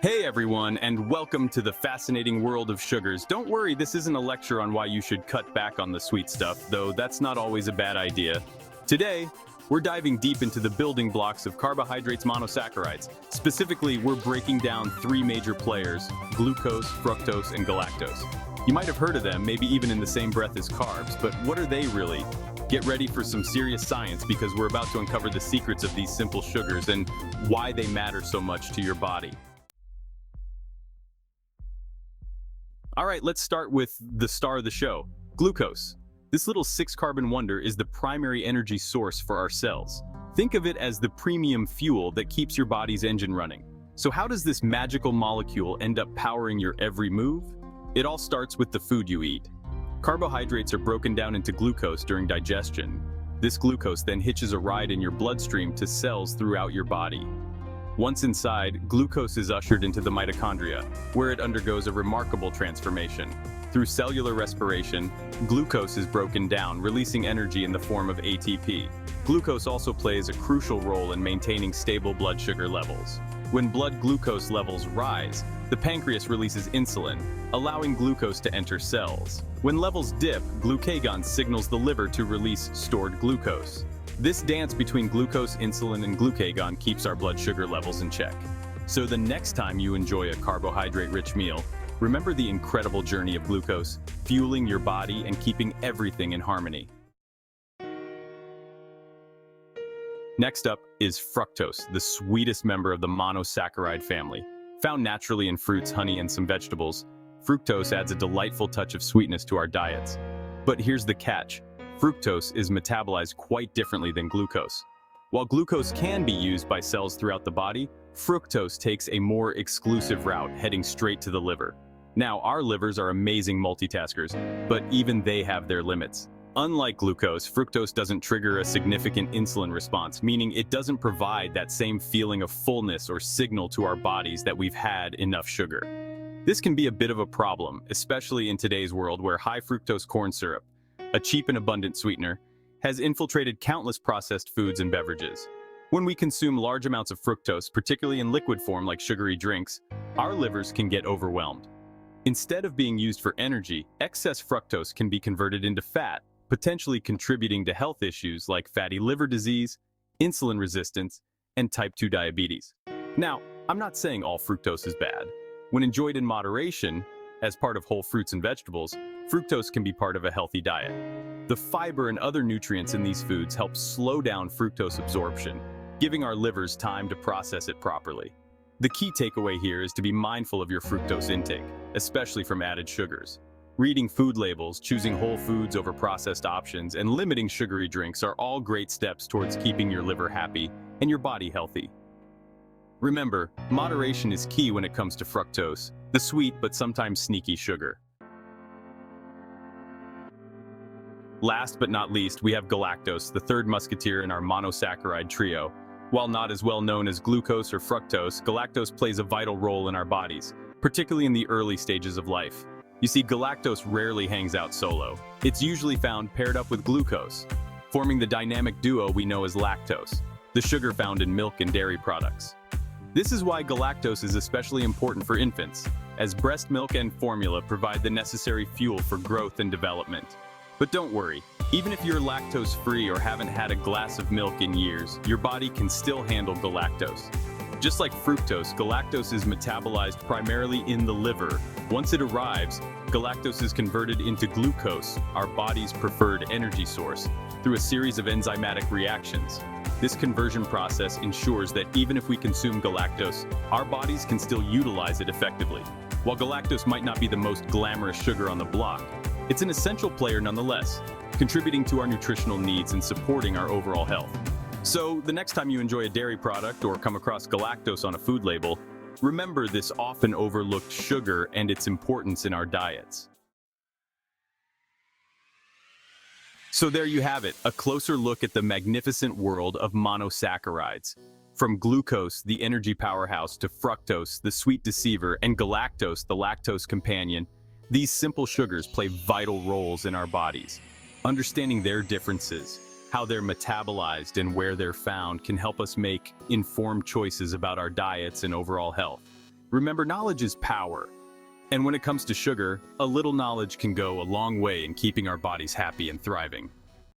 Hey everyone, and welcome to the fascinating world of sugars. Don't worry, this isn't a lecture on why you should cut back on the sweet stuff, though that's not always a bad idea. Today, we're diving deep into the building blocks of carbohydrates monosaccharides. Specifically, we're breaking down three major players: glucose, fructose, and galactose. You might have heard of them, maybe even in the same breath as carbs, but what are they really? Get ready for some serious science because we're about to uncover the secrets of these simple sugars and why they matter so much to your body. All right, let's start with the star of the show, glucose. This little six-carbon wonder is the primary energy source for our cells. Think of it as the premium fuel that keeps your body's engine running. So how does this magical molecule end up powering your every move? It all starts with the food you eat. Carbohydrates are broken down into glucose during digestion. This glucose then hitches a ride in your bloodstream to cells throughout your body. Once inside, glucose is ushered into the mitochondria, where it undergoes a remarkable transformation. Through cellular respiration, glucose is broken down, releasing energy in the form of ATP. Glucose also plays a crucial role in maintaining stable blood sugar levels. When blood glucose levels rise, the pancreas releases insulin, allowing glucose to enter cells. When levels dip, glucagon signals the liver to release stored glucose. This dance between glucose, insulin, and glucagon keeps our blood sugar levels in check. So the next time you enjoy a carbohydrate-rich meal, remember the incredible journey of glucose, fueling your body and keeping everything in harmony. Next up is fructose, the sweetest member of the monosaccharide family. Found naturally in fruits, honey, and some vegetables, fructose adds a delightful touch of sweetness to our diets. But here's the catch. Fructose is metabolized quite differently than glucose. While glucose can be used by cells throughout the body, fructose takes a more exclusive route, heading straight to the liver. Now, our livers are amazing multitaskers, but even they have their limits. Unlike glucose, fructose doesn't trigger a significant insulin response, meaning it doesn't provide that same feeling of fullness or signal to our bodies that we've had enough sugar. This can be a bit of a problem, especially in today's world where high fructose corn syrup, a cheap and abundant sweetener, has infiltrated countless processed foods and beverages. When we consume large amounts of fructose, particularly in liquid form like sugary drinks, our livers can get overwhelmed. Instead of being used for energy, excess fructose can be converted into fat, potentially contributing to health issues like fatty liver disease, insulin resistance, and type 2 diabetes. Now, I'm not saying all fructose is bad. When enjoyed in moderation, as part of whole fruits and vegetables, fructose can be part of a healthy diet. The fiber and other nutrients in these foods help slow down fructose absorption, giving our livers time to process it properly. The key takeaway here is to be mindful of your fructose intake, especially from added sugars. Reading food labels, choosing whole foods over processed options, and limiting sugary drinks are all great steps towards keeping your liver happy and your body healthy. Remember, moderation is key when it comes to fructose, the sweet but sometimes sneaky sugar. Last but not least, we have galactose, the third musketeer in our monosaccharide trio. While not as well known as glucose or fructose, galactose plays a vital role in our bodies, particularly in the early stages of life. You see, galactose rarely hangs out solo. It's usually found paired up with glucose, forming the dynamic duo we know as lactose, the sugar found in milk and dairy products. This is why galactose is especially important for infants, as breast milk and formula provide the necessary fuel for growth and development. But don't worry, even if you're lactose-free or haven't had a glass of milk in years, your body can still handle galactose. Just like fructose, galactose is metabolized primarily in the liver. Once it arrives, galactose is converted into glucose, our body's preferred energy source, through a series of enzymatic reactions. This conversion process ensures that even if we consume galactose, our bodies can still utilize it effectively. While galactose might not be the most glamorous sugar on the block, it's an essential player nonetheless, contributing to our nutritional needs and supporting our overall health. So, the next time you enjoy a dairy product or come across galactose on a food label, remember this often overlooked sugar and its importance in our diets. So there you have it, a closer look at the magnificent world of monosaccharides. From glucose, the energy powerhouse, to fructose, the sweet deceiver, and galactose, the lactose companion, these simple sugars play vital roles in our bodies. Understanding their differences, How they're metabolized and where they're found can help us make informed choices about our diets and overall health. Remember, knowledge is power. And when it comes to sugar, a little knowledge can go a long way in keeping our bodies happy and thriving.